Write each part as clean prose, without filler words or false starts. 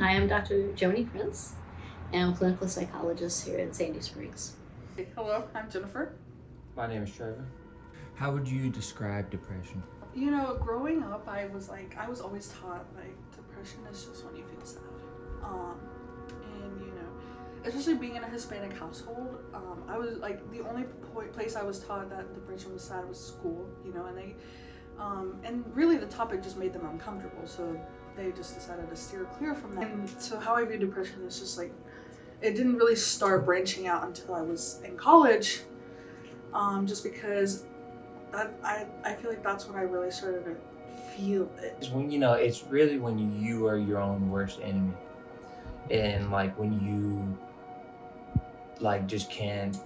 Hi, I'm Dr. Joni Prince, and I'm a clinical psychologist here in Sandy Springs. Hello, I'm Jennifer. My name is Trevor. How would you describe depression? You know, growing up, I was always taught depression is just when you feel sad. And especially being in a Hispanic household, I was the only place I was taught that depression was sad was school. And really the topic just made them uncomfortable, so they just decided to steer clear from that. And so how I view depression is just it didn't really start branching out until I was in college, just because I feel like that's when I really started to feel it. It's when it's really when you are your own worst enemy, and when you just can't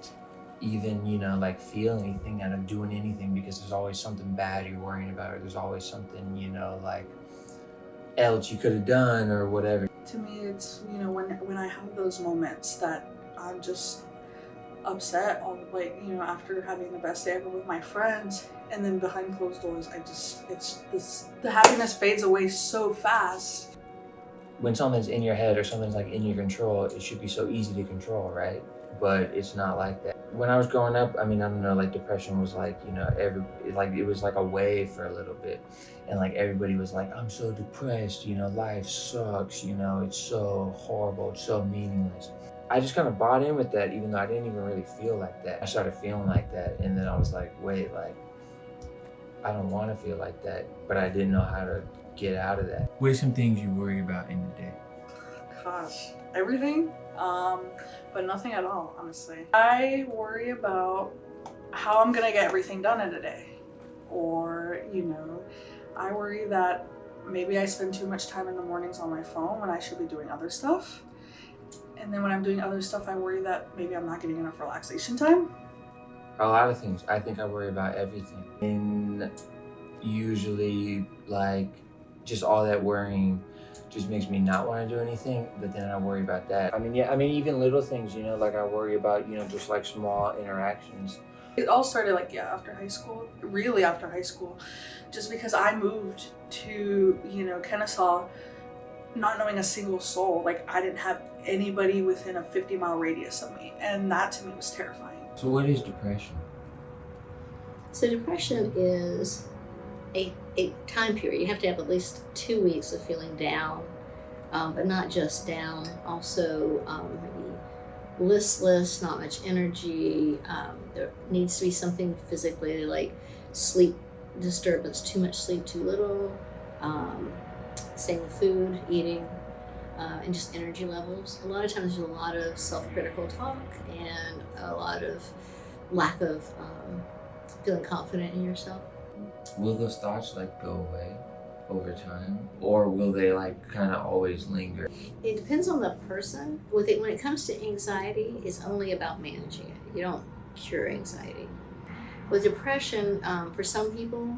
even feel anything out of doing anything, because there's always something bad you're worrying about, or there's always something else you could have done or whatever. To me, it's when I have those moments that I'm just upset after having the best day ever with my friends, and then behind closed doors the happiness fades away so fast. When something's in your head or something's in your control, it should be so easy to control, right? But it's not like that. When I was growing up, I don't know, depression was it was like a wave for a little bit, and everybody was like, I'm so depressed, life sucks, it's so horrible, it's so meaningless. I just kind of bought in with that, even though I didn't even really feel like that. I started feeling like that, and then I was like, wait, I don't want to feel like that, but I didn't know how to get out of that. What are some things you worry about in the day? Gosh, everything, but nothing at all, honestly. I worry about how I'm gonna get everything done in a day, or I worry that maybe I spend too much time in the mornings on my phone when I should be doing other stuff. And then when I'm doing other stuff, I worry that maybe I'm not getting enough relaxation time. A lot of things. I think I worry about everything. And usually, just all that worrying just makes me not want to do anything, but then I worry about that. Even little things, I worry about, just small interactions. It all started after high school, really after high school, just because I moved to, Kennesaw, not knowing a single soul. I didn't have anybody within a 50-mile radius of me, and that to me was terrifying. So what is depression? So depression is a time period. You have to have at least 2 weeks of feeling down, but not just down, also maybe listless, not much energy. There needs to be something physically, like sleep disturbance, too much sleep, too little, same with food, eating, and just energy levels. A lot of times there's a lot of self-critical talk and a lot of lack of feeling confident in yourself. Will those thoughts go away over time, or will they kind of always linger? It depends on the person. When it comes to anxiety, it's only about managing it. You don't cure anxiety. With depression, for some people,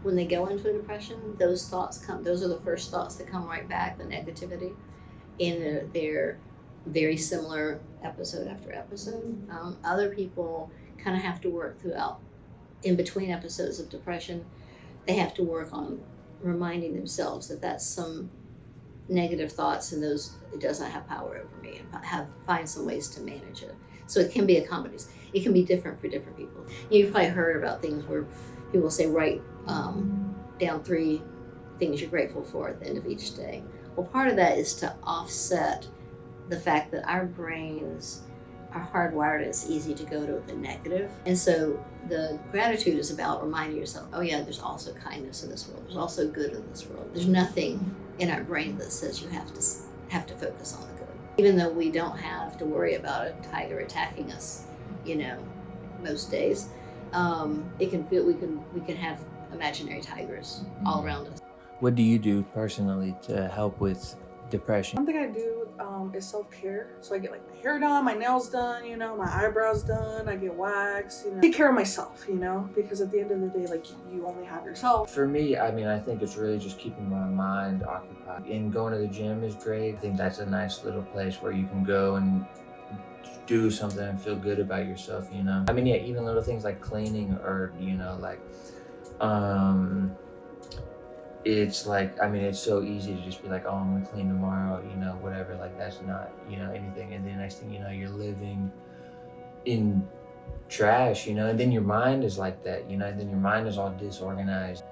when they go into a depression, those thoughts come. Those are the first thoughts that come right back, the negativity, and they're very similar episode after episode. Other people kind of have to work throughout, in between episodes of depression, they have to work on reminding themselves that that's some negative thoughts, and those, it does not have power over me, and find some ways to manage it. So it can be a combination. It can be different for different people. You've probably heard about things where people say, write down 3 things you're grateful for at the end of each day. Well, part of that is to offset the fact that our brains are hardwired, and it's easy to go to the negative. And so the gratitude is about reminding yourself, oh yeah, there's also kindness in this world. There's also good in this world. There's nothing in our brain that says you have to focus on the good. Even though we don't have to worry about a tiger attacking us, most days, it can feel, we can have imaginary tigers all around us. What do you do personally to help with depression? One thing I do is self-care. So I get my hair done, my nails done, my eyebrows done, I get waxed, take care of myself, because at the end of the day, you only have yourself. For me, I think it's really just keeping my mind occupied. And going to the gym is great. I think that's a nice little place where you can go and do something and feel good about yourself, even little things like cleaning, or it's it's so easy to just be like, oh, I'm gonna clean tomorrow, that's not, you know, anything. And then the next thing you know, you're living in trash, you know, and then your mind is like that, you know, and then your mind is all disorganized.